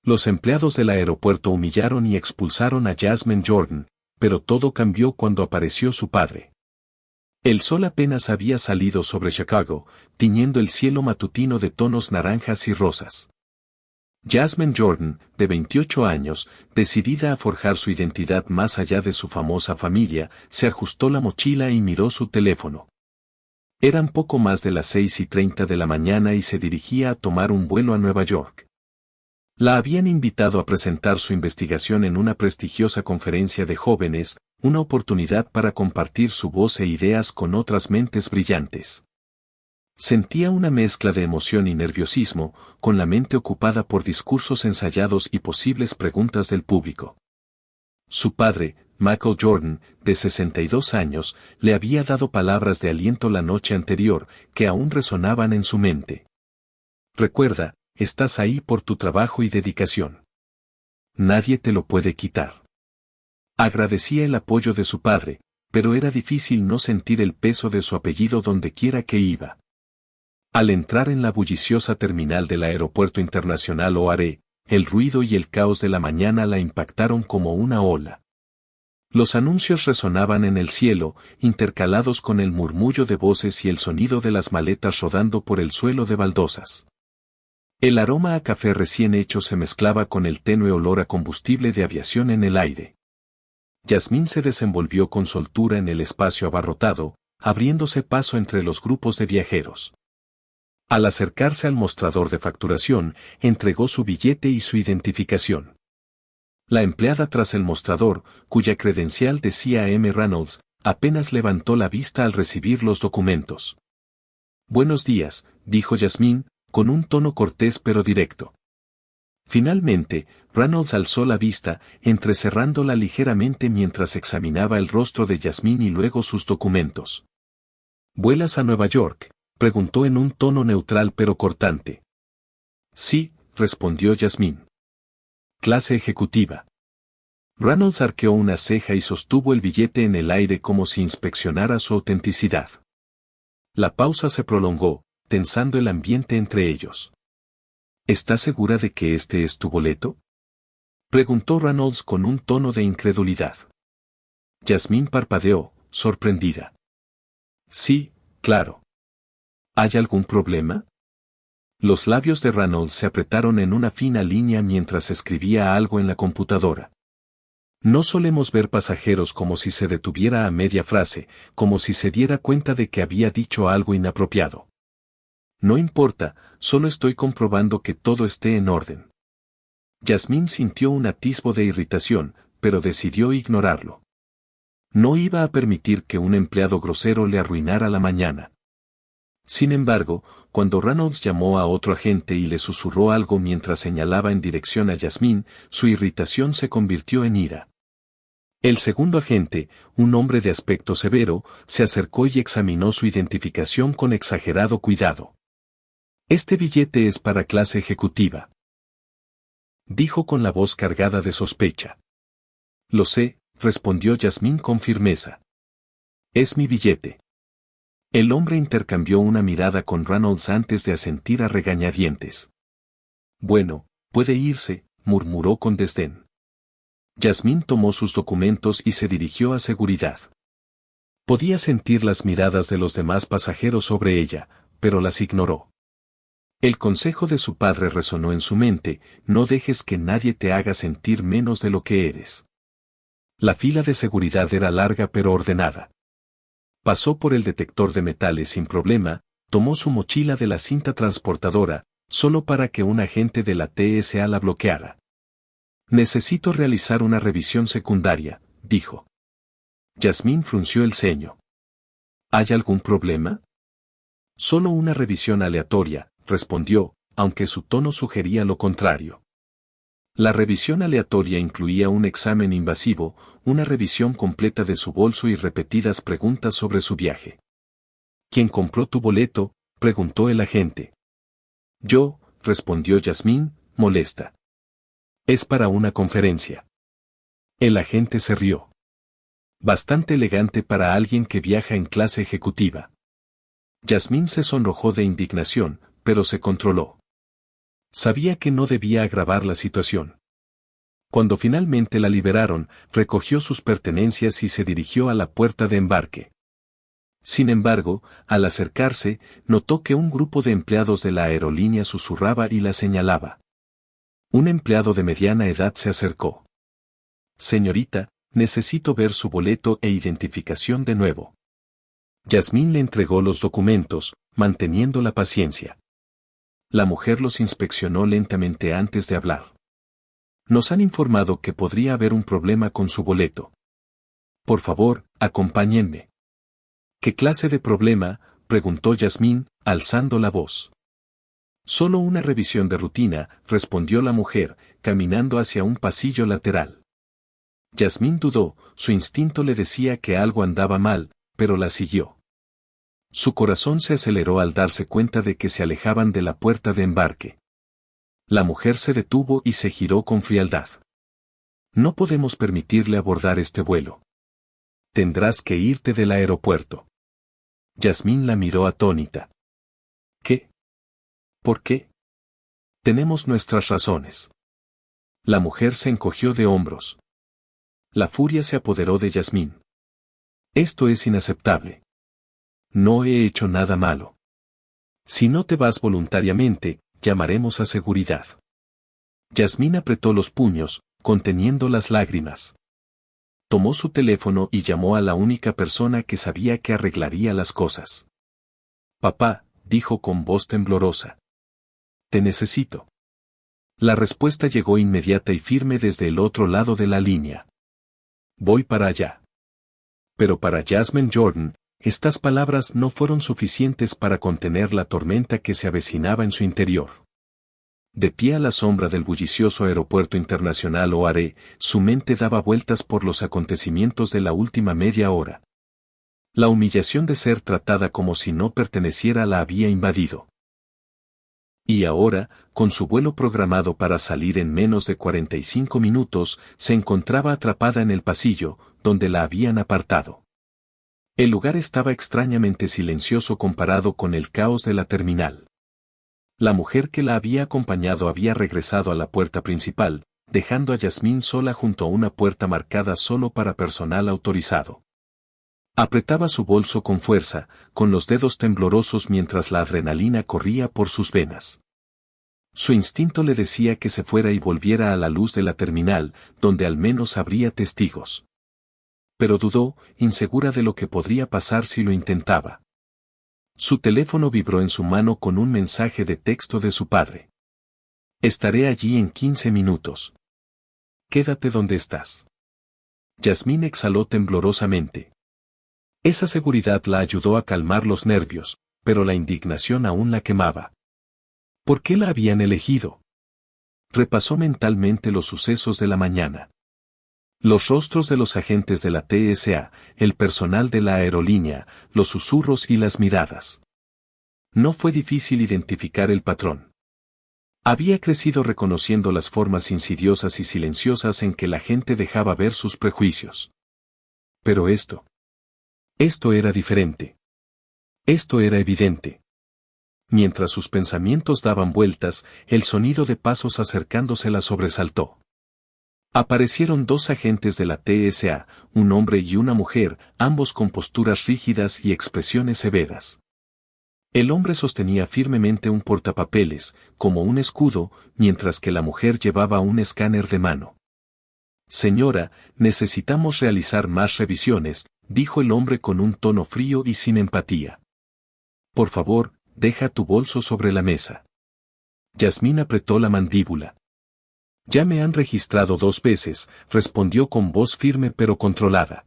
Los empleados del aeropuerto humillaron y expulsaron a Jasmine Jordan, pero todo cambió cuando apareció su padre. El sol apenas había salido sobre Chicago, tiñendo el cielo matutino de tonos naranjas y rosas. Jasmine Jordan, de 28 años, decidida a forjar su identidad más allá de su famosa familia, se ajustó la mochila y miró su teléfono. Eran poco más de las 6:30 de la mañana y se dirigía a tomar un vuelo a Nueva York. La habían invitado a presentar su investigación en una prestigiosa conferencia de jóvenes, una oportunidad para compartir su voz e ideas con otras mentes brillantes. Sentía una mezcla de emoción y nerviosismo, con la mente ocupada por discursos ensayados y posibles preguntas del público. Su padre, Michael Jordan, de 62 años, le había dado palabras de aliento la noche anterior, que aún resonaban en su mente. Recuerda, estás ahí por tu trabajo y dedicación. Nadie te lo puede quitar. Agradecía el apoyo de su padre, pero era difícil no sentir el peso de su apellido dondequiera que iba. Al entrar en la bulliciosa terminal del Aeropuerto Internacional O'Hare, el ruido y el caos de la mañana la impactaron como una ola. Los anuncios resonaban en el cielo, intercalados con el murmullo de voces y el sonido de las maletas rodando por el suelo de baldosas. El aroma a café recién hecho se mezclaba con el tenue olor a combustible de aviación en el aire. Jasmine se desenvolvió con soltura en el espacio abarrotado, abriéndose paso entre los grupos de viajeros. Al acercarse al mostrador de facturación, entregó su billete y su identificación. La empleada tras el mostrador, cuya credencial decía M. Reynolds, apenas levantó la vista al recibir los documentos. «Buenos días», dijo Jasmine, con un tono cortés pero directo. Finalmente, Reynolds alzó la vista, entrecerrándola ligeramente mientras examinaba el rostro de Jasmine y luego sus documentos. «¿Vuelas a Nueva York?», preguntó en un tono neutral pero cortante. «Sí», respondió Jasmine. «Clase ejecutiva». Reynolds arqueó una ceja y sostuvo el billete en el aire como si inspeccionara su autenticidad. La pausa se prolongó, tensando el ambiente entre ellos. «¿Estás segura de que este es tu boleto?», preguntó Reynolds con un tono de incredulidad. Jasmine parpadeó, sorprendida. «Sí, claro». «¿Hay algún problema?». Los labios de Reynolds se apretaron en una fina línea mientras escribía algo en la computadora. No solemos ver pasajeros como si se detuviera a media frase, como si se diera cuenta de que había dicho algo inapropiado. «No importa, solo estoy comprobando que todo esté en orden». Jasmine sintió un atisbo de irritación, pero decidió ignorarlo. No iba a permitir que un empleado grosero le arruinara la mañana. Sin embargo, cuando Reynolds llamó a otro agente y le susurró algo mientras señalaba en dirección a Jasmine, su irritación se convirtió en ira. El segundo agente, un hombre de aspecto severo, se acercó y examinó su identificación con exagerado cuidado. «Este billete es para clase ejecutiva», dijo con la voz cargada de sospecha. «Lo sé», respondió Jasmine con firmeza. «Es mi billete». El hombre intercambió una mirada con Reynolds antes de asentir a regañadientes. «Bueno, puede irse», murmuró con desdén. Jasmine tomó sus documentos y se dirigió a seguridad. Podía sentir las miradas de los demás pasajeros sobre ella, pero las ignoró. El consejo de su padre resonó en su mente: no dejes que nadie te haga sentir menos de lo que eres. La fila de seguridad era larga pero ordenada. Pasó por el detector de metales sin problema, tomó su mochila de la cinta transportadora, solo para que un agente de la TSA la bloqueara. «Necesito realizar una revisión secundaria», dijo. Jasmine frunció el ceño. «¿Hay algún problema?». «Solo una revisión aleatoria», respondió, aunque su tono sugería lo contrario. La revisión aleatoria incluía un examen invasivo, una revisión completa de su bolso y repetidas preguntas sobre su viaje. «¿Quién compró tu boleto?», preguntó el agente. «Yo», respondió Jasmine, molesta. «Es para una conferencia». El agente se rió. Bastante elegante para alguien que viaja en clase ejecutiva. Jasmine se sonrojó de indignación, pero se controló. Sabía que no debía agravar la situación. Cuando finalmente la liberaron, recogió sus pertenencias y se dirigió a la puerta de embarque. Sin embargo, al acercarse, notó que un grupo de empleados de la aerolínea susurraba y la señalaba. Un empleado de mediana edad se acercó. Señorita, necesito ver su boleto e identificación de nuevo. Yasmín le entregó los documentos, manteniendo la paciencia. La mujer los inspeccionó lentamente antes de hablar. Nos han informado que podría haber un problema con su boleto. Por favor, acompáñenme. ¿Qué clase de problema?, preguntó Yasmín, alzando la voz. Solo una revisión de rutina, respondió la mujer, caminando hacia un pasillo lateral. Yasmín dudó, su instinto le decía que algo andaba mal, pero la siguió. Su corazón se aceleró al darse cuenta de que se alejaban de la puerta de embarque. La mujer se detuvo y se giró con frialdad. No podemos permitirle abordar este vuelo. Tendrás que irte del aeropuerto. Yasmín la miró atónita. ¿Qué? ¿Por qué? Tenemos nuestras razones. La mujer se encogió de hombros. La furia se apoderó de Yasmín. Esto es inaceptable. No he hecho nada malo. Si no te vas voluntariamente, llamaremos a seguridad. Yasmín apretó los puños, conteniendo las lágrimas. Tomó su teléfono y llamó a la única persona que sabía que arreglaría las cosas. Papá, dijo con voz temblorosa. Te necesito. La respuesta llegó inmediata y firme desde el otro lado de la línea. Voy para allá. Pero para Jasmine Jordan, estas palabras no fueron suficientes para contener la tormenta que se avecinaba en su interior. De pie a la sombra del bullicioso aeropuerto internacional O'Hare, su mente daba vueltas por los acontecimientos de la última media hora. La humillación de ser tratada como si no perteneciera la había invadido. Y ahora, con su vuelo programado para salir en menos de 45 minutos, se encontraba atrapada en el pasillo, donde la habían apartado. El lugar estaba extrañamente silencioso comparado con el caos de la terminal. La mujer que la había acompañado había regresado a la puerta principal, dejando a Yasmín sola junto a una puerta marcada solo para personal autorizado. Apretaba su bolso con fuerza, con los dedos temblorosos mientras la adrenalina corría por sus venas. Su instinto le decía que se fuera y volviera a la luz de la terminal, donde al menos habría testigos. Pero dudó, insegura de lo que podría pasar si lo intentaba. Su teléfono vibró en su mano con un mensaje de texto de su padre. Estaré allí en 15 minutos. Quédate donde estás. Yasmín exhaló temblorosamente. Esa seguridad la ayudó a calmar los nervios, pero la indignación aún la quemaba. ¿Por qué la habían elegido? Repasó mentalmente los sucesos de la mañana. Los rostros de los agentes de la TSA, el personal de la aerolínea, los susurros y las miradas. No fue difícil identificar el patrón. Había crecido reconociendo las formas insidiosas y silenciosas en que la gente dejaba ver sus prejuicios. Pero esto era diferente. Esto era evidente. Mientras sus pensamientos daban vueltas, el sonido de pasos acercándose la sobresaltó. Aparecieron dos agentes de la TSA, un hombre y una mujer, ambos con posturas rígidas y expresiones severas. El hombre sostenía firmemente un portapapeles, como un escudo, mientras que la mujer llevaba un escáner de mano. Señora, necesitamos realizar más revisiones, dijo el hombre con un tono frío y sin empatía. Por favor, deja tu bolso sobre la mesa. Yasmín apretó la mandíbula. Ya me han registrado 2 veces, respondió con voz firme pero controlada.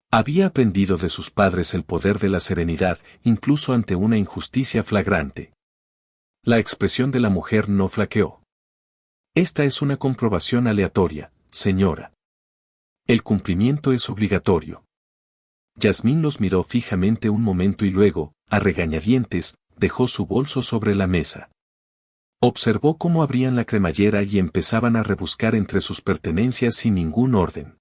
Había aprendido de sus padres el poder de la serenidad, incluso ante una injusticia flagrante. La expresión de la mujer no flaqueó. Esta es una comprobación aleatoria, señora. El cumplimiento es obligatorio. Yasmín los miró fijamente un momento y luego, a regañadientes, dejó su bolso sobre la mesa. Observó cómo abrían la cremallera y empezaban a rebuscar entre sus pertenencias sin ningún orden.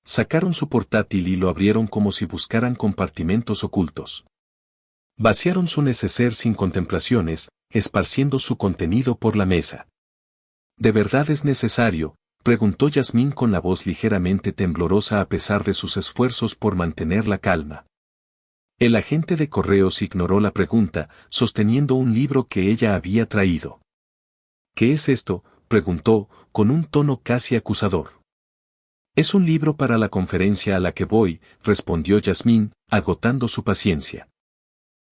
Sacaron su portátil y lo abrieron como si buscaran compartimentos ocultos. Vaciaron su neceser sin contemplaciones, esparciendo su contenido por la mesa. ¿De verdad es necesario?, preguntó Yasmín con la voz ligeramente temblorosa a pesar de sus esfuerzos por mantener la calma. El agente de correos ignoró la pregunta, sosteniendo un libro que ella había traído. ¿Qué es esto?, preguntó, con un tono casi acusador. Es un libro para la conferencia a la que voy, respondió Yasmín, agotando su paciencia.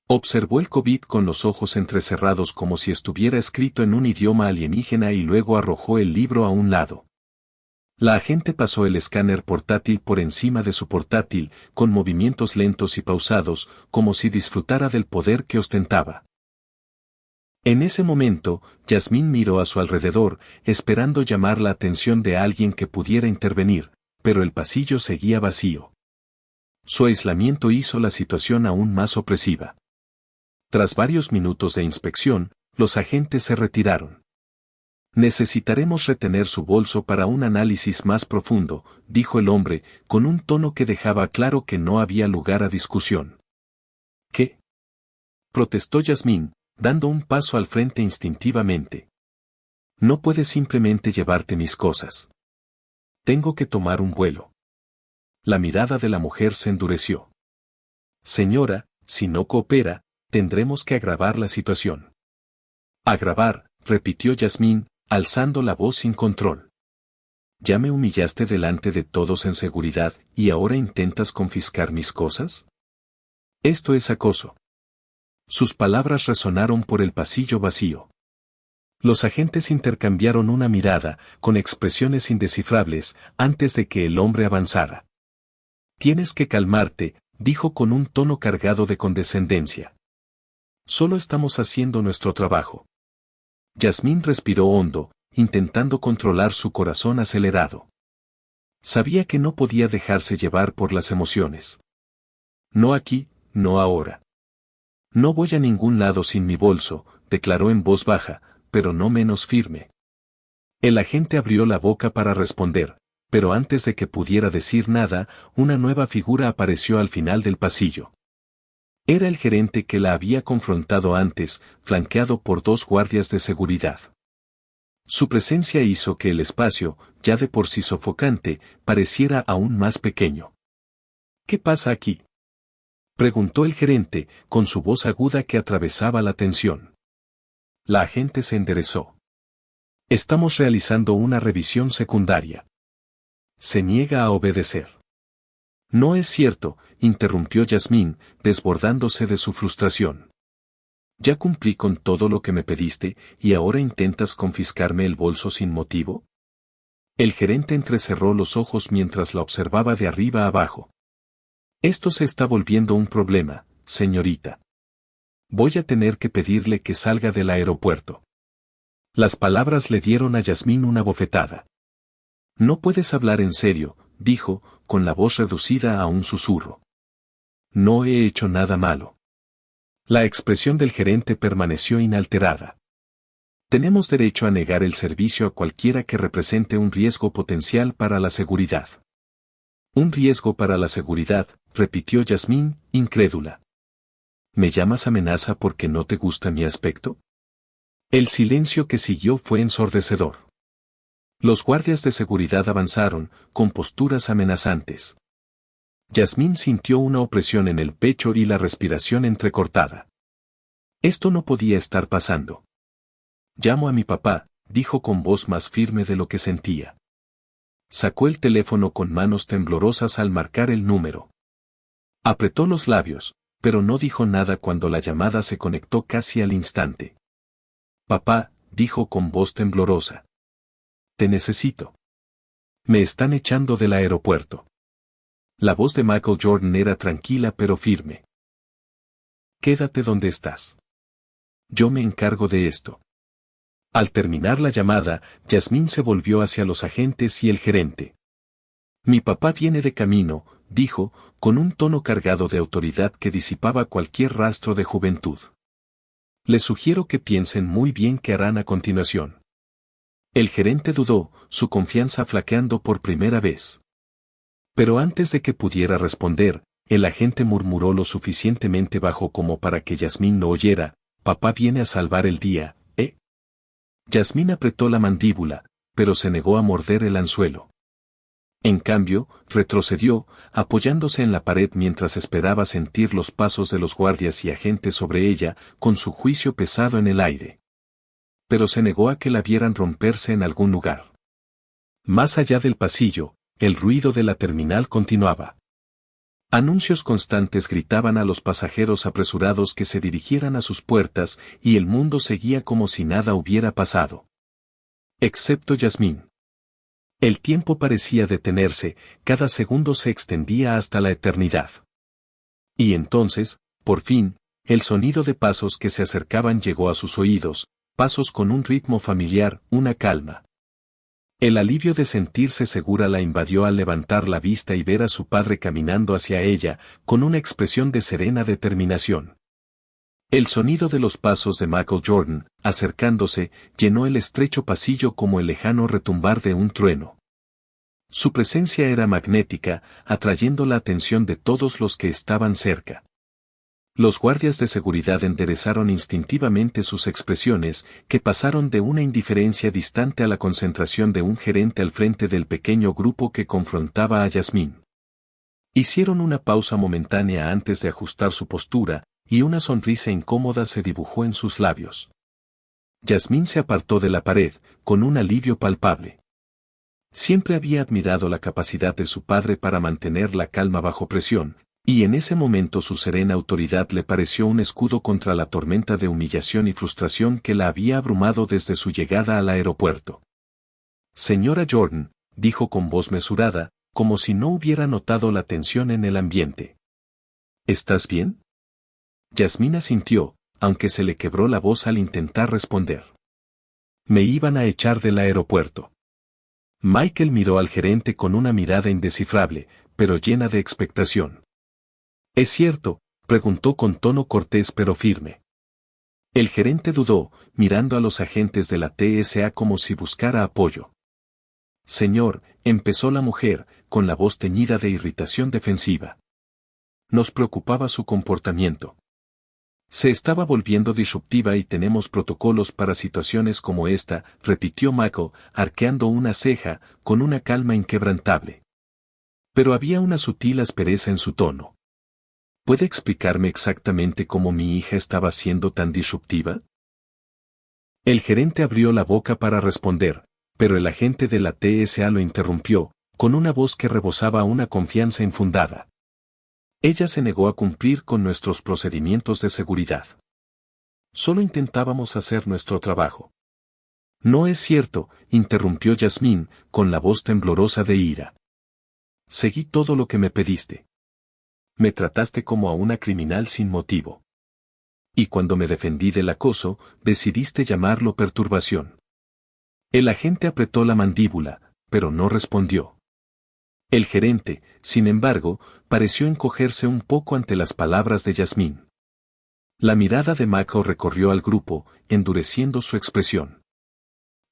Observó el COVID con los ojos entrecerrados como si estuviera escrito en un idioma alienígena y luego arrojó el libro a un lado. La agente pasó el escáner portátil por encima de su portátil, con movimientos lentos y pausados, como si disfrutara del poder que ostentaba. En ese momento, Yasmín miró a su alrededor, esperando llamar la atención de alguien que pudiera intervenir, pero el pasillo seguía vacío. Su aislamiento hizo la situación aún más opresiva. Tras varios minutos de inspección, los agentes se retiraron. Necesitaremos retener su bolso para un análisis más profundo, dijo el hombre, con un tono que dejaba claro que no había lugar a discusión. ¿Qué?, protestó Yasmín, dando un paso al frente instintivamente. No puedes simplemente llevarte mis cosas. Tengo que tomar un vuelo. La mirada de la mujer se endureció. Señora, si no coopera, tendremos que agravar la situación. Agravar, repitió Yasmín, alzando la voz sin control. ¿Ya me humillaste delante de todos en seguridad y ahora intentas confiscar mis cosas? Esto es acoso. Sus palabras resonaron por el pasillo vacío. Los agentes intercambiaron una mirada, con expresiones indescifrables, antes de que el hombre avanzara. Tienes que calmarte, dijo con un tono cargado de condescendencia. Solo estamos haciendo nuestro trabajo. Yasmín respiró hondo, intentando controlar su corazón acelerado. Sabía que no podía dejarse llevar por las emociones. No aquí, no ahora. No voy a ningún lado sin mi bolso, declaró en voz baja, pero no menos firme. El agente abrió la boca para responder, pero antes de que pudiera decir nada, una nueva figura apareció al final del pasillo. Era el gerente que la había confrontado antes, flanqueado por 2 guardias de seguridad. Su presencia hizo que el espacio, ya de por sí sofocante, pareciera aún más pequeño. ¿Qué pasa aquí?, preguntó el gerente, con su voz aguda que atravesaba la tensión. La agente se enderezó. Estamos realizando una revisión secundaria. Se niega a obedecer. No es cierto, interrumpió Yasmín, desbordándose de su frustración. Ya cumplí con todo lo que me pediste, ¿y ahora intentas confiscarme el bolso sin motivo? El gerente entrecerró los ojos mientras la observaba de arriba a abajo. Esto se está volviendo un problema, señorita. Voy a tener que pedirle que salga del aeropuerto. Las palabras le dieron a Yasmín una bofetada. No puedes hablar en serio, dijo, con la voz reducida a un susurro. No he hecho nada malo. La expresión del gerente permaneció inalterada. Tenemos derecho a negar el servicio a cualquiera que represente un riesgo potencial para la seguridad. Un riesgo para la seguridad, repitió Yasmín, incrédula. ¿Me llamas amenaza porque no te gusta mi aspecto? El silencio que siguió fue ensordecedor. Los guardias de seguridad avanzaron, con posturas amenazantes. Yasmín sintió una opresión en el pecho y la respiración entrecortada. Esto no podía estar pasando. Llamo a mi papá, dijo con voz más firme de lo que sentía. Sacó el teléfono con manos temblorosas al marcar el número. Apretó los labios, pero no dijo nada cuando la llamada se conectó casi al instante. Papá, dijo con voz temblorosa. Te necesito. Me están echando del aeropuerto. La voz de Michael Jordan era tranquila pero firme. Quédate donde estás. Yo me encargo de esto. Al terminar la llamada, Yasmín se volvió hacia los agentes y el gerente. Mi papá viene de camino, dijo, con un tono cargado de autoridad que disipaba cualquier rastro de juventud. Les sugiero que piensen muy bien qué harán a continuación. El gerente dudó, su confianza flaqueando por primera vez. Pero antes de que pudiera responder, el agente murmuró lo suficientemente bajo como para que Yasmín lo oyera, papá viene a salvar el día, ¿eh? Yasmín apretó la mandíbula, pero se negó a morder el anzuelo. En cambio, retrocedió, apoyándose en la pared mientras esperaba sentir los pasos de los guardias y agentes sobre ella, con su juicio pesado en el aire. Pero se negó a que la vieran romperse en algún lugar. Más allá del pasillo, el ruido de la terminal continuaba. Anuncios constantes gritaban a los pasajeros apresurados que se dirigieran a sus puertas, y el mundo seguía como si nada hubiera pasado. Excepto Yasmín. El tiempo parecía detenerse, cada segundo se extendía hasta la eternidad. Y entonces, por fin, el sonido de pasos que se acercaban llegó a sus oídos, pasos con un ritmo familiar, una calma. El alivio de sentirse segura la invadió al levantar la vista y ver a su padre caminando hacia ella, con una expresión de serena determinación. El sonido de los pasos de Michael Jordan, acercándose, llenó el estrecho pasillo como el lejano retumbar de un trueno. Su presencia era magnética, atrayendo la atención de todos los que estaban cerca. Los guardias de seguridad enderezaron instintivamente sus expresiones, que pasaron de una indiferencia distante a la concentración de un gerente al frente del pequeño grupo que confrontaba a Yasmín. Hicieron una pausa momentánea antes de ajustar su postura, y una sonrisa incómoda se dibujó en sus labios. Yasmín se apartó de la pared, con un alivio palpable. Siempre había admirado la capacidad de su padre para mantener la calma bajo presión, y en ese momento su serena autoridad le pareció un escudo contra la tormenta de humillación y frustración que la había abrumado desde su llegada al aeropuerto. Señora Jordan, dijo con voz mesurada, como si no hubiera notado la tensión en el ambiente. ¿Estás bien? Yasmín asintió, aunque se le quebró la voz al intentar responder. Me iban a echar del aeropuerto. Michael miró al gerente con una mirada indescifrable, pero llena de expectación. ¿Es cierto?, preguntó con tono cortés pero firme. El gerente dudó, mirando a los agentes de la TSA como si buscara apoyo. Señor, empezó la mujer, con la voz teñida de irritación defensiva. Nos preocupaba su comportamiento. Se estaba volviendo disruptiva y tenemos protocolos para situaciones como esta, repitió Michael, arqueando una ceja, con una calma inquebrantable. Pero había una sutil aspereza en su tono. ¿Puede explicarme exactamente cómo mi hija estaba siendo tan disruptiva? El gerente abrió la boca para responder, pero el agente de la TSA lo interrumpió, con una voz que rebosaba una confianza infundada. Ella se negó a cumplir con nuestros procedimientos de seguridad. Solo intentábamos hacer nuestro trabajo. No es cierto, interrumpió Yasmín, con la voz temblorosa de ira. Seguí todo lo que me pediste. Me trataste como a una criminal sin motivo. Y cuando me defendí del acoso, decidiste llamarlo perturbación. El agente apretó la mandíbula, pero no respondió. El gerente, sin embargo, pareció encogerse un poco ante las palabras de Yasmín. La mirada de Michael recorrió al grupo, endureciendo su expresión.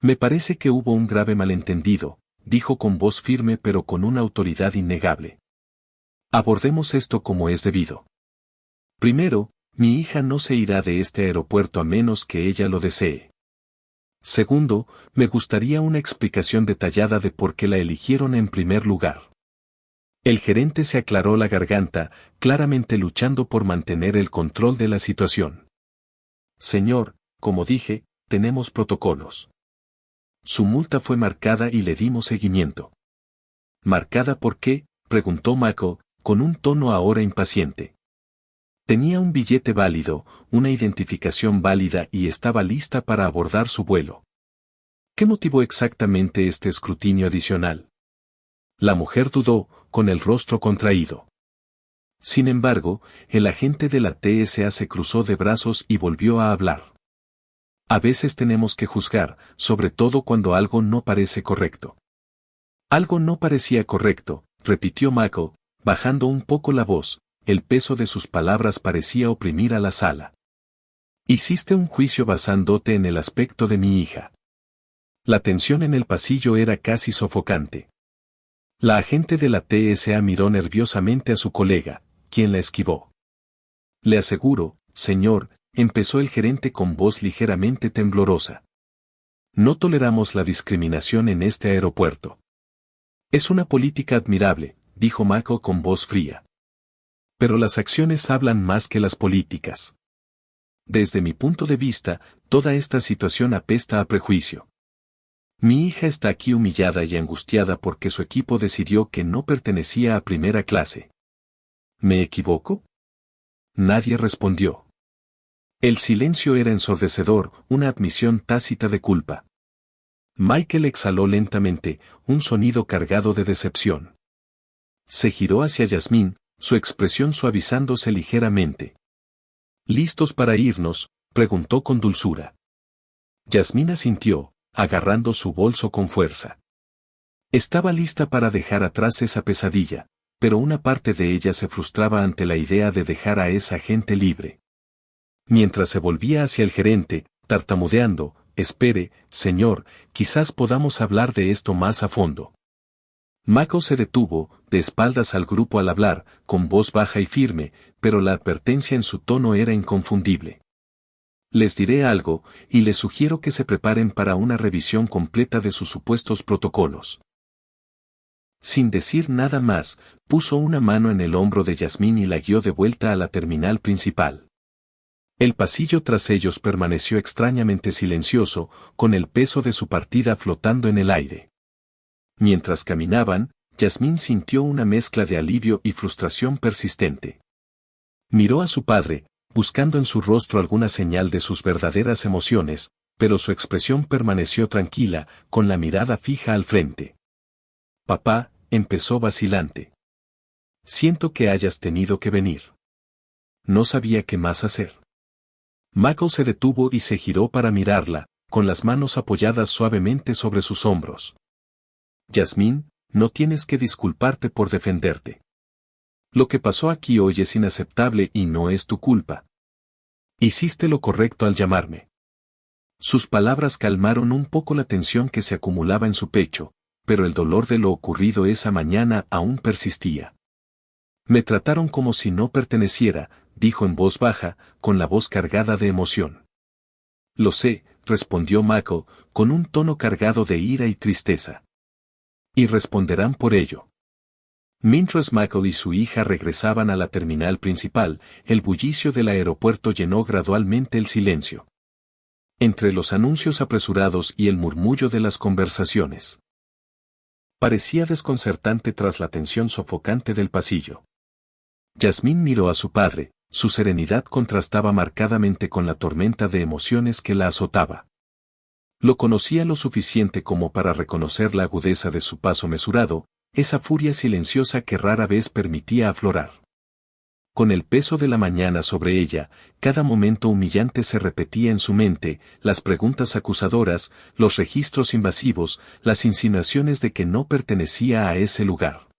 Me parece que hubo un grave malentendido, dijo con voz firme pero con una autoridad innegable. Abordemos esto como es debido. Primero, mi hija no se irá de este aeropuerto a menos que ella lo desee. Segundo, me gustaría una explicación detallada de por qué la eligieron en primer lugar. El gerente se aclaró la garganta, claramente luchando por mantener el control de la situación. Señor, como dije, tenemos protocolos. Su multa fue marcada y le dimos seguimiento. ¿Marcada por qué?, preguntó Michael, con un tono ahora impaciente. Tenía un billete válido, una identificación válida y estaba lista para abordar su vuelo. ¿Qué motivó exactamente este escrutinio adicional? La mujer dudó, con el rostro contraído. Sin embargo, el agente de la TSA se cruzó de brazos y volvió a hablar. A veces tenemos que juzgar, sobre todo cuando algo no parece correcto. Algo no parecía correcto, repitió Michael, bajando un poco la voz, el peso de sus palabras parecía oprimir a la sala. Hiciste un juicio basándote en el aspecto de mi hija. La tensión en el pasillo era casi sofocante. La agente de la TSA miró nerviosamente a su colega, quien la esquivó. Le aseguro, señor, empezó el gerente con voz ligeramente temblorosa. No toleramos la discriminación en este aeropuerto. Es una política admirable, dijo Mako con voz fría. Pero las acciones hablan más que las políticas. Desde mi punto de vista, toda esta situación apesta a prejuicio. Mi hija está aquí humillada y angustiada porque su equipo decidió que no pertenecía a primera clase. ¿Me equivoco? Nadie respondió. El silencio era ensordecedor, una admisión tácita de culpa. Michael exhaló lentamente, un sonido cargado de decepción. Se giró hacia Yasmín, su expresión suavizándose ligeramente. ¿Listos para irnos?, preguntó con dulzura. Yasmín asintió, agarrando su bolso con fuerza. Estaba lista para dejar atrás esa pesadilla, pero una parte de ella se frustraba ante la idea de dejar a esa gente libre. Mientras se volvía hacia el gerente, tartamudeando, «Espere, señor, quizás podamos hablar de esto más a fondo». Mako se detuvo, de espaldas al grupo al hablar, con voz baja y firme, pero la advertencia en su tono era inconfundible. Les diré algo, y les sugiero que se preparen para una revisión completa de sus supuestos protocolos. Sin decir nada más, puso una mano en el hombro de Yasmín y la guió de vuelta a la terminal principal. El pasillo tras ellos permaneció extrañamente silencioso, con el peso de su partida flotando en el aire. Mientras caminaban, Yasmín sintió una mezcla de alivio y frustración persistente. Miró a su padre, buscando en su rostro alguna señal de sus verdaderas emociones, pero su expresión permaneció tranquila, con la mirada fija al frente. «Papá», empezó vacilante. «Siento que hayas tenido que venir. No sabía qué más hacer». Mako se detuvo y se giró para mirarla, con las manos apoyadas suavemente sobre sus hombros. «Yasmín, no tienes que disculparte por defenderte. Lo que pasó aquí hoy es inaceptable y no es tu culpa. Hiciste lo correcto al llamarme». Sus palabras calmaron un poco la tensión que se acumulaba en su pecho, pero el dolor de lo ocurrido esa mañana aún persistía. «Me trataron como si no perteneciera», dijo en voz baja, con la voz cargada de emoción. «Lo sé», respondió Mako, con un tono cargado de ira y tristeza. «Y responderán por ello». Mientras Michael y su hija regresaban a la terminal principal, el bullicio del aeropuerto llenó gradualmente el silencio. Entre los anuncios apresurados y el murmullo de las conversaciones. Parecía desconcertante tras la tensión sofocante del pasillo. Yasmín miró a su padre, su serenidad contrastaba marcadamente con la tormenta de emociones que la azotaba. Lo conocía lo suficiente como para reconocer la agudeza de su paso mesurado, esa furia silenciosa que rara vez permitía aflorar. Con el peso de la mañana sobre ella, cada momento humillante se repetía en su mente, las preguntas acusadoras, los registros invasivos, las insinuaciones de que no pertenecía a ese lugar.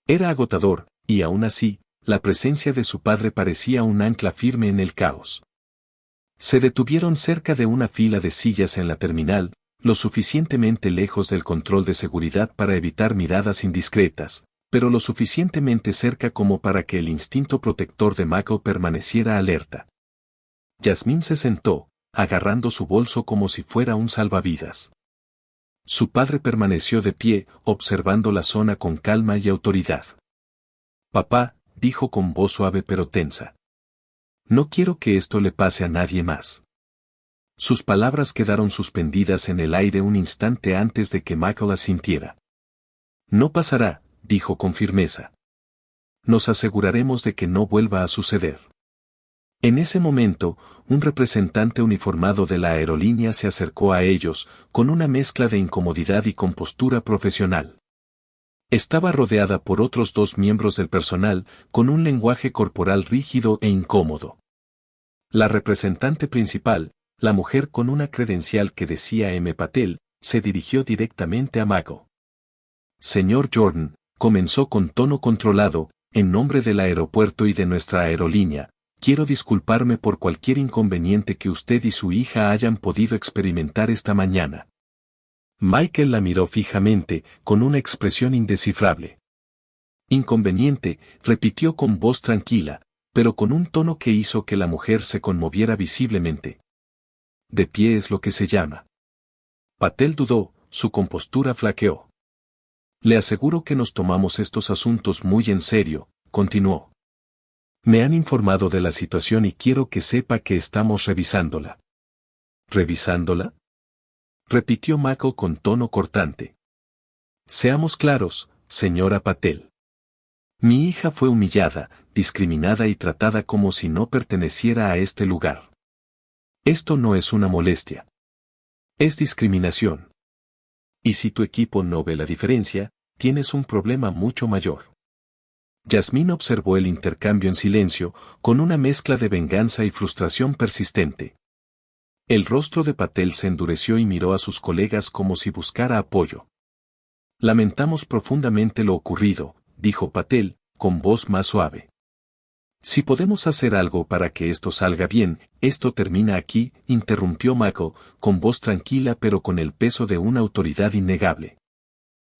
Era agotador, y aún así, la presencia de su padre parecía un ancla firme en el caos. Se detuvieron cerca de una fila de sillas en la terminal, lo suficientemente lejos del control de seguridad para evitar miradas indiscretas, pero lo suficientemente cerca como para que el instinto protector de Mako permaneciera alerta. Yasmín se sentó, agarrando su bolso como si fuera un salvavidas. Su padre permaneció de pie, observando la zona con calma y autoridad. «Papá», dijo con voz suave pero tensa. «No quiero que esto le pase a nadie más». Sus palabras quedaron suspendidas en el aire un instante antes de que Michael las sintiera. «No pasará», dijo con firmeza. «Nos aseguraremos de que no vuelva a suceder». En ese momento, un representante uniformado de la aerolínea se acercó a ellos, con una mezcla de incomodidad y compostura profesional. Estaba rodeada por otros 2 miembros del personal, con un lenguaje corporal rígido e incómodo. La representante principal, la mujer con una credencial que decía M. Patel, se dirigió directamente a Mako. «Señor Jordan», comenzó con tono controlado, «en nombre del aeropuerto y de nuestra aerolínea, quiero disculparme por cualquier inconveniente que usted y su hija hayan podido experimentar esta mañana». Michael la miró fijamente, con una expresión indescifrable. «Inconveniente», repitió con voz tranquila, pero con un tono que hizo que la mujer se conmoviera visiblemente. De pie es lo que se llama. Patel dudó, su compostura flaqueó. Le aseguro que nos tomamos estos asuntos muy en serio, continuó. Me han informado de la situación y quiero que sepa que estamos revisándola. ¿Revisándola? Repitió Mako con tono cortante. Seamos claros, señora Patel. Mi hija fue humillada, discriminada y tratada como si no perteneciera a este lugar. Esto no es una molestia. Es discriminación. Y si tu equipo no ve la diferencia, tienes un problema mucho mayor. Yasmín observó el intercambio en silencio, con una mezcla de venganza y frustración persistente. El rostro de Patel se endureció y miró a sus colegas como si buscara apoyo. Lamentamos profundamente lo ocurrido, dijo Patel, con voz más suave. Si podemos hacer algo para que esto salga bien, esto termina aquí, interrumpió Mako, con voz tranquila pero con el peso de una autoridad innegable.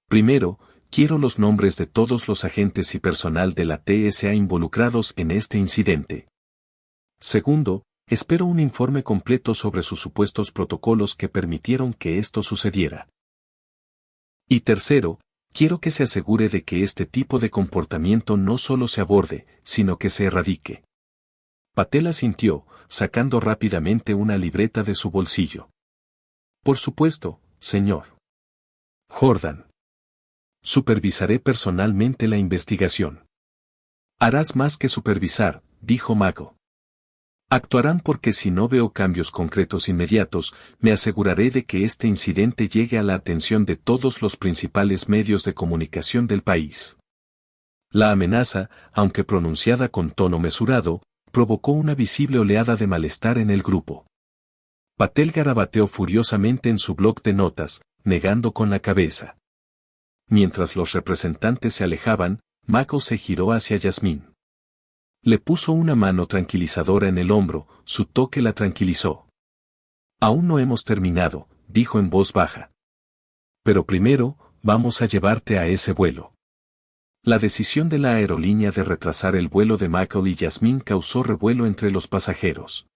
Primero, quiero los nombres de todos los agentes y personal de la TSA involucrados en este incidente. Segundo, espero un informe completo sobre sus supuestos protocolos que permitieron que esto sucediera. Y tercero, quiero que se asegure de que este tipo de comportamiento no solo se aborde, sino que se erradique. Patel asintió, sacando rápidamente una libreta de su bolsillo. Por supuesto, señor. Jordan. Supervisaré personalmente la investigación. Harás más que supervisar, dijo Mako. Actuarán porque si no veo cambios concretos inmediatos, me aseguraré de que este incidente llegue a la atención de todos los principales medios de comunicación del país. La amenaza, aunque pronunciada con tono mesurado, provocó una visible oleada de malestar en el grupo. Patel garabateó furiosamente en su bloc de notas, negando con la cabeza. Mientras los representantes se alejaban, Mako se giró hacia Yasmín. Le puso una mano tranquilizadora en el hombro, su toque la tranquilizó. Aún no hemos terminado, dijo en voz baja. Pero primero, vamos a llevarte a ese vuelo. La decisión de la aerolínea de retrasar el vuelo de Mako y Yasmín causó revuelo entre los pasajeros.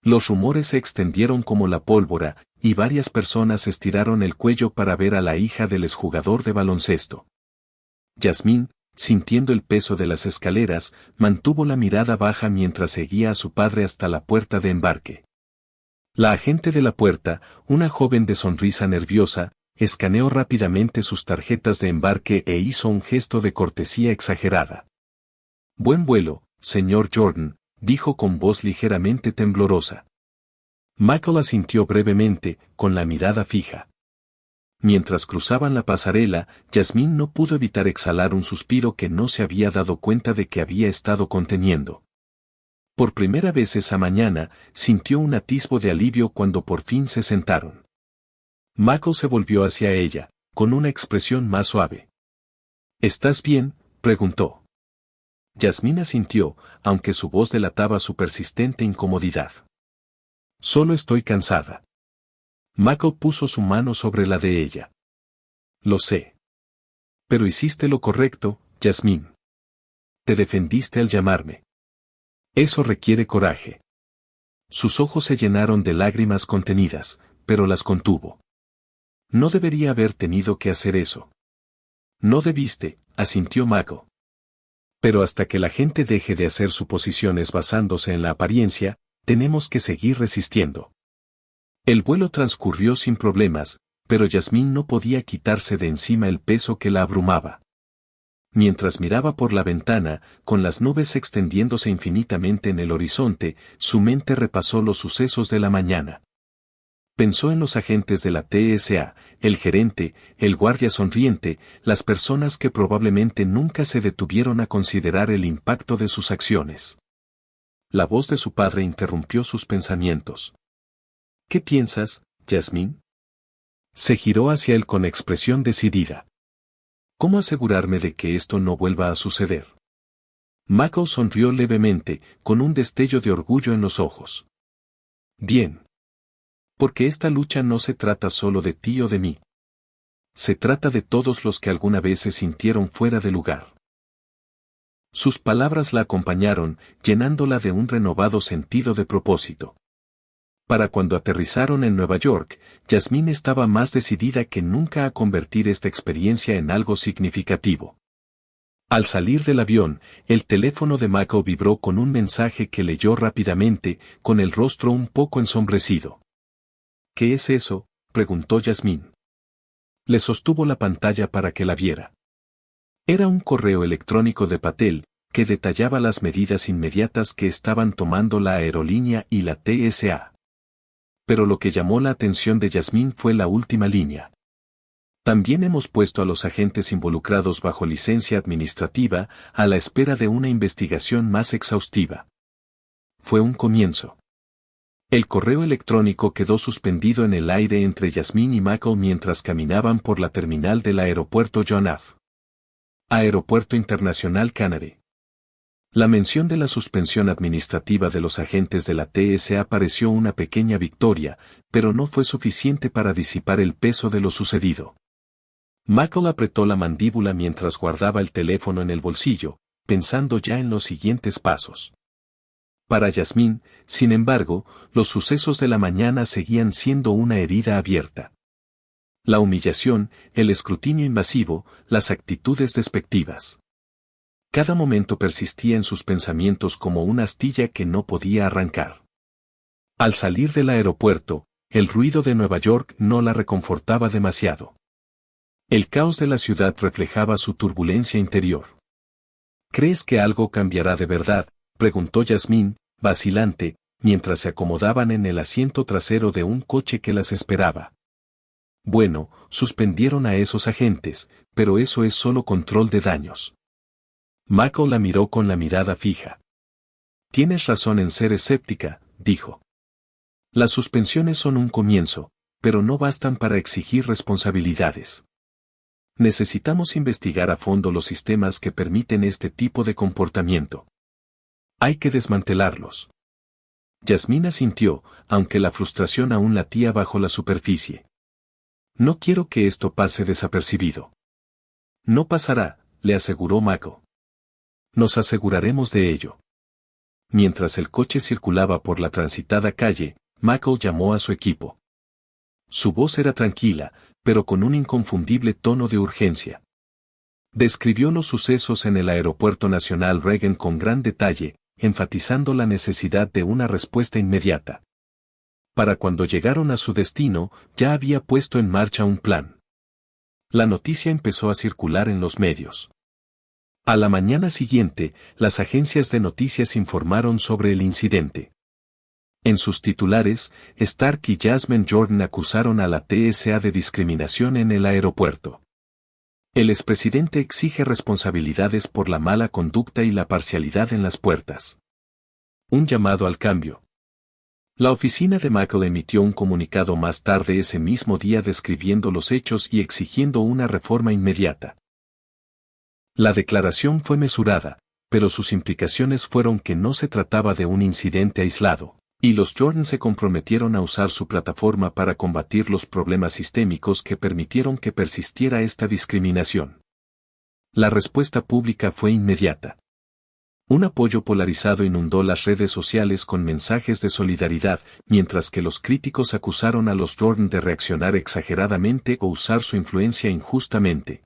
Los rumores se extendieron como la pólvora, y varias personas estiraron el cuello para ver a la hija del exjugador de baloncesto. Yasmín, sintiendo el peso de las escaleras, mantuvo la mirada baja mientras seguía a su padre hasta la puerta de embarque. La agente de la puerta, una joven de sonrisa nerviosa, escaneó rápidamente sus tarjetas de embarque e hizo un gesto de cortesía exagerada. Buen vuelo, señor Jordan, dijo con voz ligeramente temblorosa. Michael asintió brevemente, con la mirada fija. Mientras cruzaban la pasarela, Yasmín no pudo evitar exhalar un suspiro que no se había dado cuenta de que había estado conteniendo. Por primera vez esa mañana, sintió un atisbo de alivio cuando por fin se sentaron. Michael se volvió hacia ella, con una expresión más suave. ¿Estás bien?, preguntó. Yasmín asintió, aunque su voz delataba su persistente incomodidad. Solo estoy cansada. Mako puso su mano sobre la de ella. Lo sé. Pero hiciste lo correcto, Yasmín. Te defendiste al llamarme. Eso requiere coraje. Sus ojos se llenaron de lágrimas contenidas, pero las contuvo. No debería haber tenido que hacer eso. No debiste, asintió Mako. Pero hasta que la gente deje de hacer suposiciones basándose en la apariencia, tenemos que seguir resistiendo. El vuelo transcurrió sin problemas, pero Yasmín no podía quitarse de encima el peso que la abrumaba. Mientras miraba por la ventana, con las nubes extendiéndose infinitamente en el horizonte, su mente repasó los sucesos de la mañana. Pensó en los agentes de la TSA, el gerente, el guardia sonriente, las personas que probablemente nunca se detuvieron a considerar el impacto de sus acciones. La voz de su padre interrumpió sus pensamientos. ¿Qué piensas, Yasmín? Se giró hacia él con expresión decidida. ¿Cómo asegurarme de que esto no vuelva a suceder? Mako sonrió levemente, con un destello de orgullo en los ojos. Bien. Porque esta lucha no se trata solo de ti o de mí. Se trata de todos los que alguna vez se sintieron fuera de lugar. Sus palabras la acompañaron, llenándola de un renovado sentido de propósito. Para cuando aterrizaron en Nueva York, Jasmine estaba más decidida que nunca a convertir esta experiencia en algo significativo. Al salir del avión, el teléfono de Michael vibró con un mensaje que leyó rápidamente, con el rostro un poco ensombrecido. ¿Qué es eso?, preguntó Jasmine. Le sostuvo la pantalla para que la viera. Era un correo electrónico de Patel, que detallaba las medidas inmediatas que estaban tomando la aerolínea y la TSA. Pero lo que llamó la atención de Jasmine fue la última línea. También hemos puesto a los agentes involucrados bajo licencia administrativa, a la espera de una investigación más exhaustiva. Fue un comienzo. El correo electrónico quedó suspendido en el aire entre Jasmine y Michael mientras caminaban por la terminal del aeropuerto John F. Aeropuerto Internacional Kennedy. La mención de la suspensión administrativa de los agentes de la TSA pareció una pequeña victoria, pero no fue suficiente para disipar el peso de lo sucedido. Michael apretó la mandíbula mientras guardaba el teléfono en el bolsillo, pensando ya en los siguientes pasos. Para Jasmine, sin embargo, los sucesos de la mañana seguían siendo una herida abierta. La humillación, el escrutinio invasivo, las actitudes despectivas. Cada momento persistía en sus pensamientos como una astilla que no podía arrancar. Al salir del aeropuerto, el ruido de Nueva York no la reconfortaba demasiado. El caos de la ciudad reflejaba su turbulencia interior. ¿Crees que algo cambiará de verdad?, preguntó Jasmine, vacilante, mientras se acomodaban en el asiento trasero de un coche que las esperaba. Bueno, suspendieron a esos agentes, pero eso es solo control de daños. Michael la miró con la mirada fija. Tienes razón en ser escéptica, dijo. Las suspensiones son un comienzo, pero no bastan para exigir responsabilidades. Necesitamos investigar a fondo los sistemas que permiten este tipo de comportamiento. Hay que desmantelarlos. Jasmine asintió, aunque la frustración aún latía bajo la superficie. No quiero que esto pase desapercibido. No pasará, le aseguró Michael. Nos aseguraremos de ello. Mientras el coche circulaba por la transitada calle, Michael llamó a su equipo. Su voz era tranquila, pero con un inconfundible tono de urgencia. Describió los sucesos en el Aeropuerto Nacional Reagan con gran detalle, enfatizando la necesidad de una respuesta inmediata. Para cuando llegaron a su destino, ya había puesto en marcha un plan. La noticia empezó a circular en los medios. A la mañana siguiente, las agencias de noticias informaron sobre el incidente. En sus titulares, Stark y Jasmine Jordan acusaron a la TSA de discriminación en el aeropuerto. El expresidente exige responsabilidades por la mala conducta y la parcialidad en las puertas. Un llamado al cambio. La oficina de Michael emitió un comunicado más tarde ese mismo día describiendo los hechos y exigiendo una reforma inmediata. La declaración fue mesurada, pero sus implicaciones fueron que no se trataba de un incidente aislado, y los Jordan se comprometieron a usar su plataforma para combatir los problemas sistémicos que permitieron que persistiera esta discriminación. La respuesta pública fue inmediata. Un apoyo polarizado inundó las redes sociales con mensajes de solidaridad, mientras que los críticos acusaron a los Jordan de reaccionar exageradamente o usar su influencia injustamente.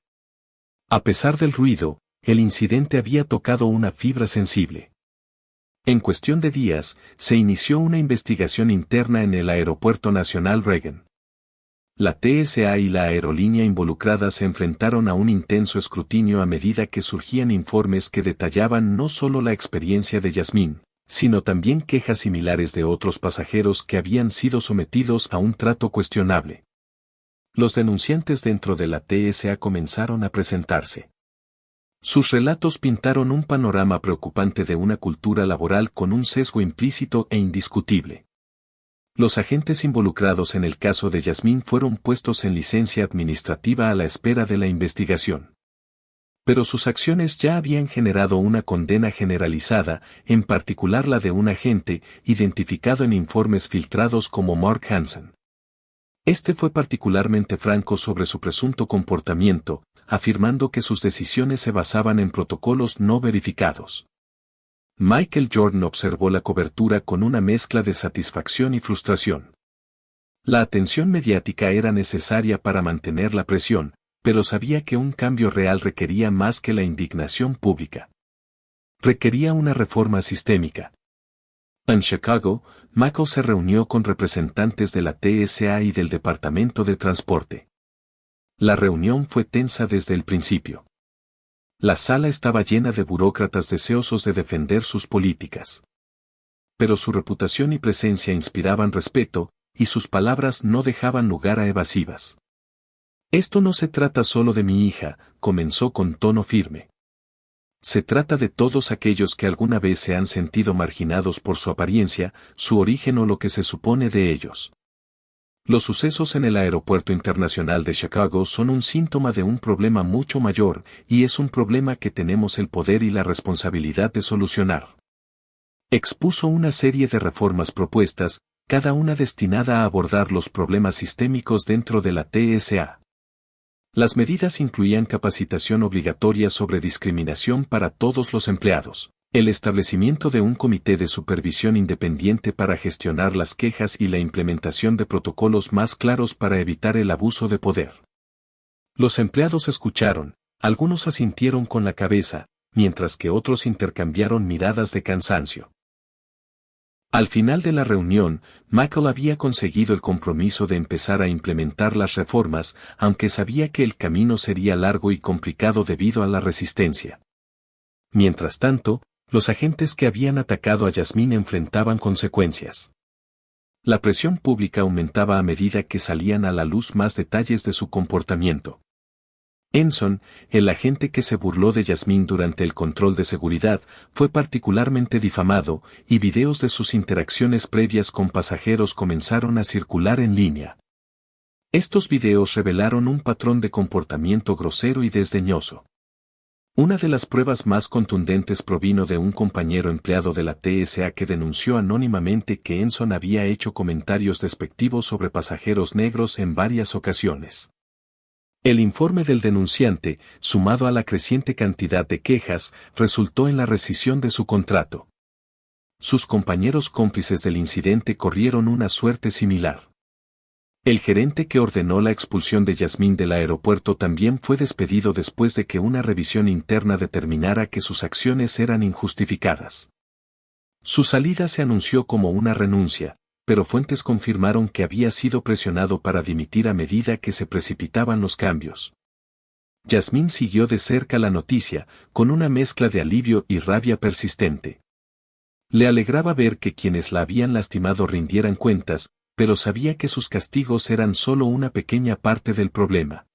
A pesar del ruido, el incidente había tocado una fibra sensible. En cuestión de días, se inició una investigación interna en el Aeropuerto Nacional Reagan. La TSA y la aerolínea involucradas se enfrentaron a un intenso escrutinio a medida que surgían informes que detallaban no solo la experiencia de Jasmine, sino también quejas similares de otros pasajeros que habían sido sometidos a un trato cuestionable. Los denunciantes dentro de la TSA comenzaron a presentarse. Sus relatos pintaron un panorama preocupante de una cultura laboral con un sesgo implícito e indiscutible. Los agentes involucrados en el caso de Jasmine fueron puestos en licencia administrativa a la espera de la investigación. Pero sus acciones ya habían generado una condena generalizada, en particular la de un agente, identificado en informes filtrados como Mark Hansen. Este fue particularmente franco sobre su presunto comportamiento, afirmando que sus decisiones se basaban en protocolos no verificados. Michael Jordan observó la cobertura con una mezcla de satisfacción y frustración. La atención mediática era necesaria para mantener la presión, pero sabía que un cambio real requería más que la indignación pública. Requería una reforma sistémica. En Chicago, Michael se reunió con representantes de la TSA y del Departamento de Transporte. La reunión fue tensa desde el principio. La sala estaba llena de burócratas deseosos de defender sus políticas. Pero su reputación y presencia inspiraban respeto, y sus palabras no dejaban lugar a evasivas. Esto no se trata solo de mi hija, comenzó con tono firme. Se trata de todos aquellos que alguna vez se han sentido marginados por su apariencia, su origen o lo que se supone de ellos. Los sucesos en el Aeropuerto Internacional de Chicago son un síntoma de un problema mucho mayor, y es un problema que tenemos el poder y la responsabilidad de solucionar. Expuso una serie de reformas propuestas, cada una destinada a abordar los problemas sistémicos dentro de la TSA. Las medidas incluían capacitación obligatoria sobre discriminación para todos los empleados, el establecimiento de un comité de supervisión independiente para gestionar las quejas y la implementación de protocolos más claros para evitar el abuso de poder. Los empleados escucharon, algunos asintieron con la cabeza, mientras que otros intercambiaron miradas de cansancio. Al final de la reunión, Michael había conseguido el compromiso de empezar a implementar las reformas, aunque sabía que el camino sería largo y complicado debido a la resistencia. Mientras tanto, los agentes que habían atacado a Yasmine enfrentaban consecuencias. La presión pública aumentaba a medida que salían a la luz más detalles de su comportamiento. Enson, el agente que se burló de Yasmine durante el control de seguridad, fue particularmente difamado, y videos de sus interacciones previas con pasajeros comenzaron a circular en línea. Estos videos revelaron un patrón de comportamiento grosero y desdeñoso. Una de las pruebas más contundentes provino de un compañero empleado de la TSA que denunció anónimamente que Enson había hecho comentarios despectivos sobre pasajeros negros en varias ocasiones. El informe del denunciante, sumado a la creciente cantidad de quejas, resultó en la rescisión de su contrato. Sus compañeros cómplices del incidente corrieron una suerte similar. El gerente que ordenó la expulsión de Yasmine del aeropuerto también fue despedido después de que una revisión interna determinara que sus acciones eran injustificadas. Su salida se anunció como una renuncia, pero fuentes confirmaron que había sido presionado para dimitir a medida que se precipitaban los cambios. Yasmine siguió de cerca la noticia, con una mezcla de alivio y rabia persistente. Le alegraba ver que quienes la habían lastimado rindieran cuentas, pero sabía que sus castigos eran solo una pequeña parte del problema.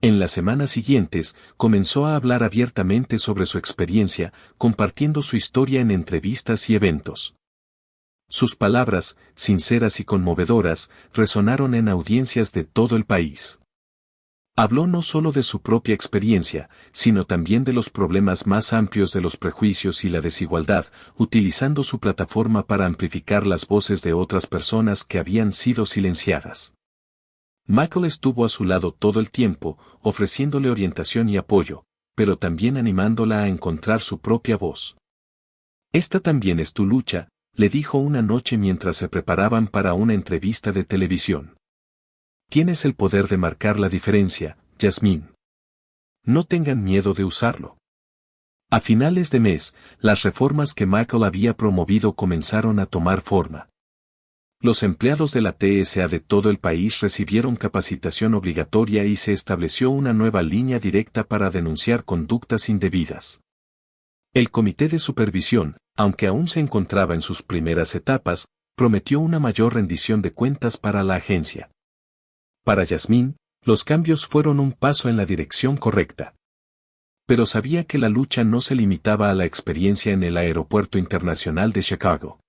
En las semanas siguientes, comenzó a hablar abiertamente sobre su experiencia, compartiendo su historia en entrevistas y eventos. Sus palabras, sinceras y conmovedoras, resonaron en audiencias de todo el país. Habló no solo de su propia experiencia, sino también de los problemas más amplios de los prejuicios y la desigualdad, utilizando su plataforma para amplificar las voces de otras personas que habían sido silenciadas. Michael estuvo a su lado todo el tiempo, ofreciéndole orientación y apoyo, pero también animándola a encontrar su propia voz. Esta también es tu lucha, le dijo una noche mientras se preparaban para una entrevista de televisión. Tienes el poder de marcar la diferencia, Yasmine. No tengan miedo de usarlo. A finales de mes, las reformas que Michael había promovido comenzaron a tomar forma. Los empleados de la TSA de todo el país recibieron capacitación obligatoria y se estableció una nueva línea directa para denunciar conductas indebidas. El comité de supervisión, aunque aún se encontraba en sus primeras etapas, prometió una mayor rendición de cuentas para la agencia. Para Yasmine, los cambios fueron un paso en la dirección correcta. Pero sabía que la lucha no se limitaba a la experiencia en el Aeropuerto Internacional de Chicago.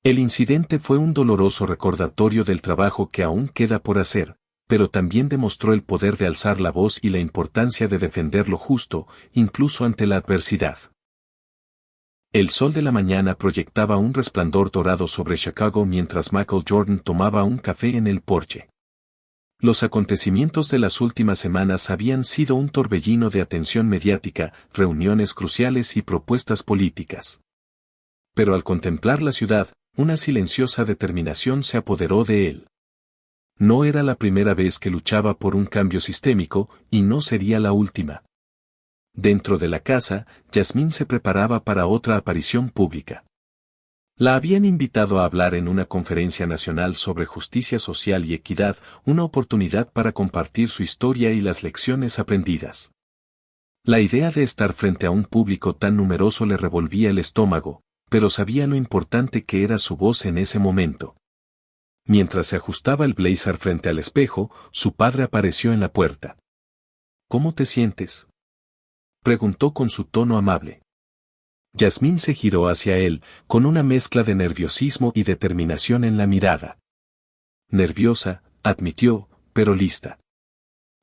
El incidente fue un doloroso recordatorio del trabajo que aún queda por hacer, pero también demostró el poder de alzar la voz y la importancia de defender lo justo, incluso ante la adversidad. El sol de la mañana proyectaba un resplandor dorado sobre Chicago mientras Michael Jordan tomaba un café en el porche. Los acontecimientos de las últimas semanas habían sido un torbellino de atención mediática, reuniones cruciales y propuestas políticas. Pero al contemplar la ciudad, una silenciosa determinación se apoderó de él. No era la primera vez que luchaba por un cambio sistémico, y no sería la última. Dentro de la casa, Yasmín se preparaba para otra aparición pública. La habían invitado a hablar en una conferencia nacional sobre justicia social y equidad, una oportunidad para compartir su historia y las lecciones aprendidas. La idea de estar frente a un público tan numeroso le revolvía el estómago, pero sabía lo importante que era su voz en ese momento. Mientras se ajustaba el blazer frente al espejo, su padre apareció en la puerta. ¿Cómo te sientes?, preguntó con su tono amable. Yasmín se giró hacia él, con una mezcla de nerviosismo y determinación en la mirada. Nerviosa, admitió, pero lista.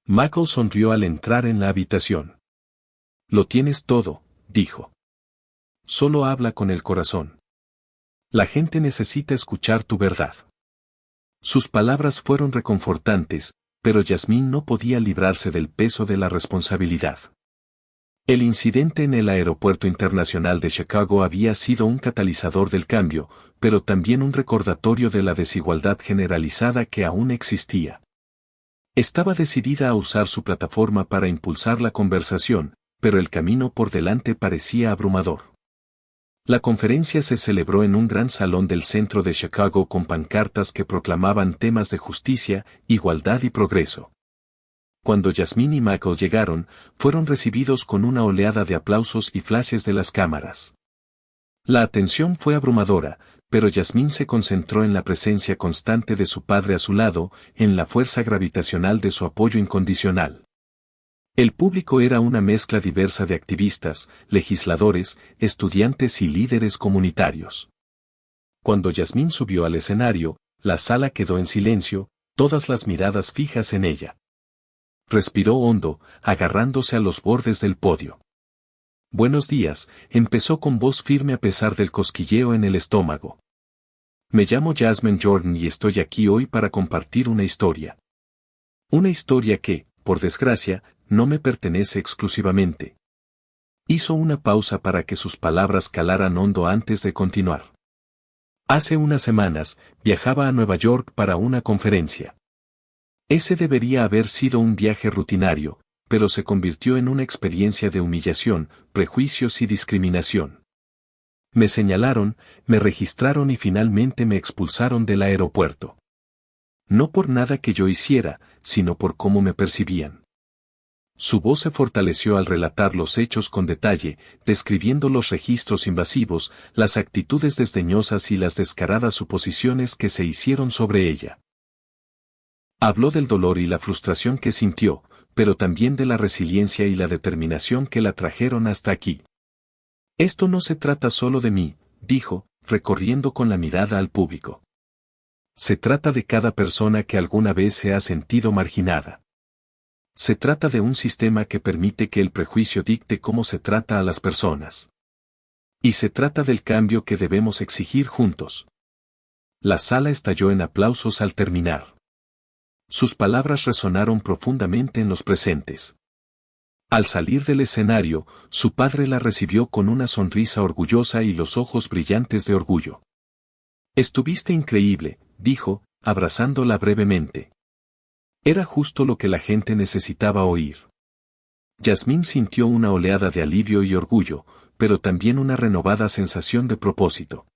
Michael sonrió al entrar en la habitación. Lo tienes todo, dijo. Solo habla con el corazón. La gente necesita escuchar tu verdad. Sus palabras fueron reconfortantes, pero Yasmín no podía librarse del peso de la responsabilidad. El incidente en el aeropuerto internacional de Chicago había sido un catalizador del cambio, pero también un recordatorio de la desigualdad generalizada que aún existía. Estaba decidida a usar su plataforma para impulsar la conversación, pero el camino por delante parecía abrumador. La conferencia se celebró en un gran salón del centro de Chicago con pancartas que proclamaban temas de justicia, igualdad y progreso. Cuando Yasmín y Michael llegaron, fueron recibidos con una oleada de aplausos y flashes de las cámaras. La atención fue abrumadora, pero Yasmín se concentró en la presencia constante de su padre a su lado, en la fuerza gravitacional de su apoyo incondicional. El público era una mezcla diversa de activistas, legisladores, estudiantes y líderes comunitarios. Cuando Yasmín subió al escenario, la sala quedó en silencio, todas las miradas fijas en ella. Respiró hondo, agarrándose a los bordes del podio. Buenos días, empezó con voz firme a pesar del cosquilleo en el estómago. Me llamo Jasmine Jordan y estoy aquí hoy para compartir una historia. Una historia que, por desgracia, no me pertenece exclusivamente. Hizo una pausa para que sus palabras calaran hondo antes de continuar. Hace unas semanas, viajaba a Nueva York para una conferencia. Ese debería haber sido un viaje rutinario, pero se convirtió en una experiencia de humillación, prejuicios y discriminación. Me señalaron, me registraron y finalmente me expulsaron del aeropuerto. No por nada que yo hiciera, sino por cómo me percibían. Su voz se fortaleció al relatar los hechos con detalle, describiendo los registros invasivos, las actitudes desdeñosas y las descaradas suposiciones que se hicieron sobre ella. Habló del dolor y la frustración que sintió, pero también de la resiliencia y la determinación que la trajeron hasta aquí. Esto no se trata solo de mí, dijo, recorriendo con la mirada al público. Se trata de cada persona que alguna vez se ha sentido marginada. Se trata de un sistema que permite que el prejuicio dicte cómo se trata a las personas. Y se trata del cambio que debemos exigir juntos. La sala estalló en aplausos al terminar. Sus palabras resonaron profundamente en los presentes. Al salir del escenario, su padre la recibió con una sonrisa orgullosa y los ojos brillantes de orgullo. Estuviste increíble, dijo, abrazándola brevemente. Era justo lo que la gente necesitaba oír. Yasmín sintió una oleada de alivio y orgullo, pero también una renovada sensación de propósito.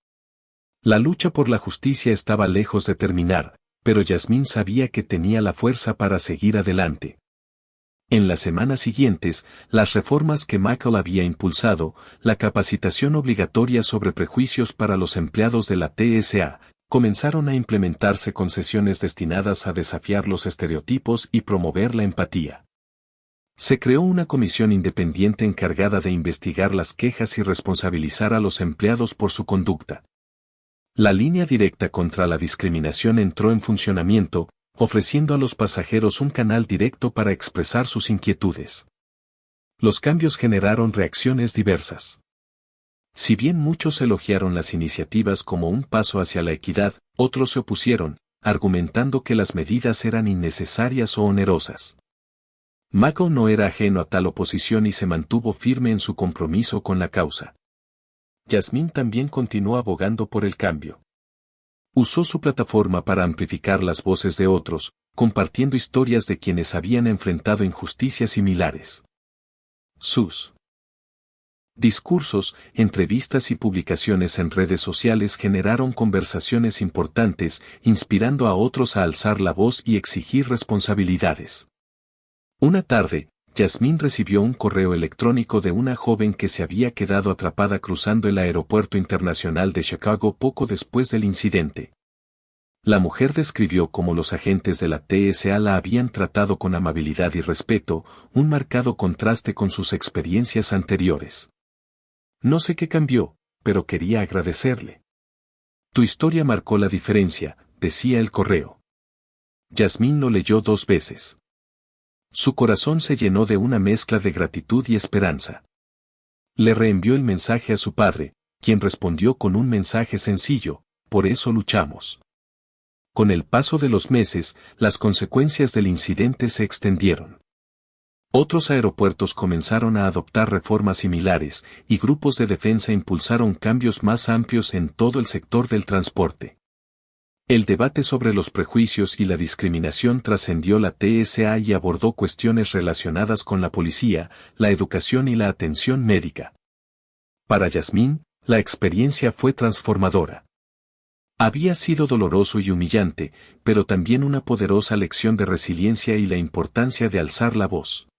La lucha por la justicia estaba lejos de terminar, pero Yasmín sabía que tenía la fuerza para seguir adelante. En las semanas siguientes, las reformas que Michael había impulsado, la capacitación obligatoria sobre prejuicios para los empleados de la TSA, comenzaron a implementarse con sesiones destinadas a desafiar los estereotipos y promover la empatía. Se creó una comisión independiente encargada de investigar las quejas y responsabilizar a los empleados por su conducta. La línea directa contra la discriminación entró en funcionamiento, ofreciendo a los pasajeros un canal directo para expresar sus inquietudes. Los cambios generaron reacciones diversas. Si bien muchos elogiaron las iniciativas como un paso hacia la equidad, otros se opusieron, argumentando que las medidas eran innecesarias o onerosas. Mako no era ajeno a tal oposición y se mantuvo firme en su compromiso con la causa. Jasmine también continuó abogando por el cambio. Usó su plataforma para amplificar las voces de otros, compartiendo historias de quienes habían enfrentado injusticias similares. Sus discursos, entrevistas y publicaciones en redes sociales generaron conversaciones importantes, inspirando a otros a alzar la voz y exigir responsabilidades. Una tarde, Jasmine recibió un correo electrónico de una joven que se había quedado atrapada cruzando el aeropuerto internacional de Chicago poco después del incidente. La mujer describió cómo los agentes de la TSA la habían tratado con amabilidad y respeto, un marcado contraste con sus experiencias anteriores. No sé qué cambió, pero quería agradecerle. Tu historia marcó la diferencia, decía el correo. Jasmine lo leyó 2 veces. Su corazón se llenó de una mezcla de gratitud y esperanza. Le reenvió el mensaje a su padre, quien respondió con un mensaje sencillo: por eso luchamos. Con el paso de los meses, las consecuencias del incidente se extendieron. Otros aeropuertos comenzaron a adoptar reformas similares, y grupos de defensa impulsaron cambios más amplios en todo el sector del transporte. El debate sobre los prejuicios y la discriminación trascendió la TSA y abordó cuestiones relacionadas con la policía, la educación y la atención médica. Para Jasmine, la experiencia fue transformadora. Había sido doloroso y humillante, pero también una poderosa lección de resiliencia y la importancia de alzar la voz.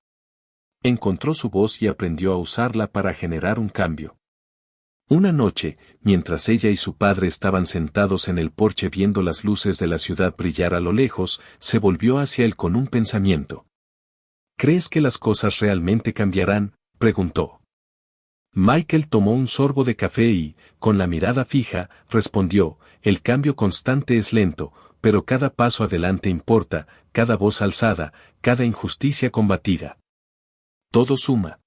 Encontró su voz y aprendió a usarla para generar un cambio. Una noche, mientras ella y su padre estaban sentados en el porche viendo las luces de la ciudad brillar a lo lejos, se volvió hacia él con un pensamiento. ¿Crees que las cosas realmente cambiarán?, preguntó. Michael tomó un sorbo de café y, con la mirada fija, respondió: el cambio constante es lento, pero cada paso adelante importa, cada voz alzada, cada injusticia combatida. Todo suma.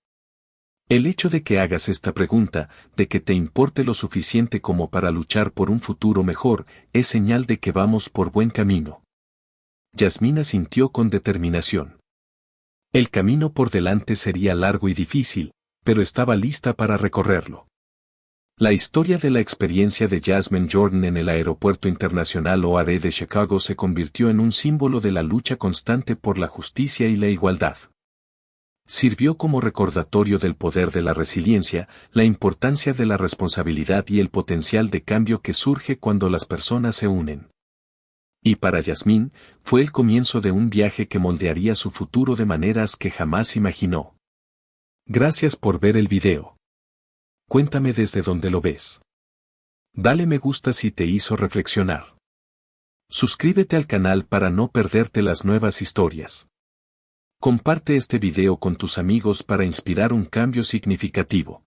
El hecho de que hagas esta pregunta, de que te importe lo suficiente como para luchar por un futuro mejor, es señal de que vamos por buen camino. Jasmine asintió con determinación. El camino por delante sería largo y difícil, pero estaba lista para recorrerlo. La historia de la experiencia de Jasmine Jordan en el Aeropuerto Internacional OAR de Chicago se convirtió en un símbolo de la lucha constante por la justicia y la igualdad. Sirvió como recordatorio del poder de la resiliencia, la importancia de la responsabilidad y el potencial de cambio que surge cuando las personas se unen. Y para Jasmine, fue el comienzo de un viaje que moldearía su futuro de maneras que jamás imaginó. Gracias por ver el video. Cuéntame desde dónde lo ves. Dale me gusta si te hizo reflexionar. Suscríbete al canal para no perderte las nuevas historias. Comparte este video con tus amigos para inspirar un cambio significativo.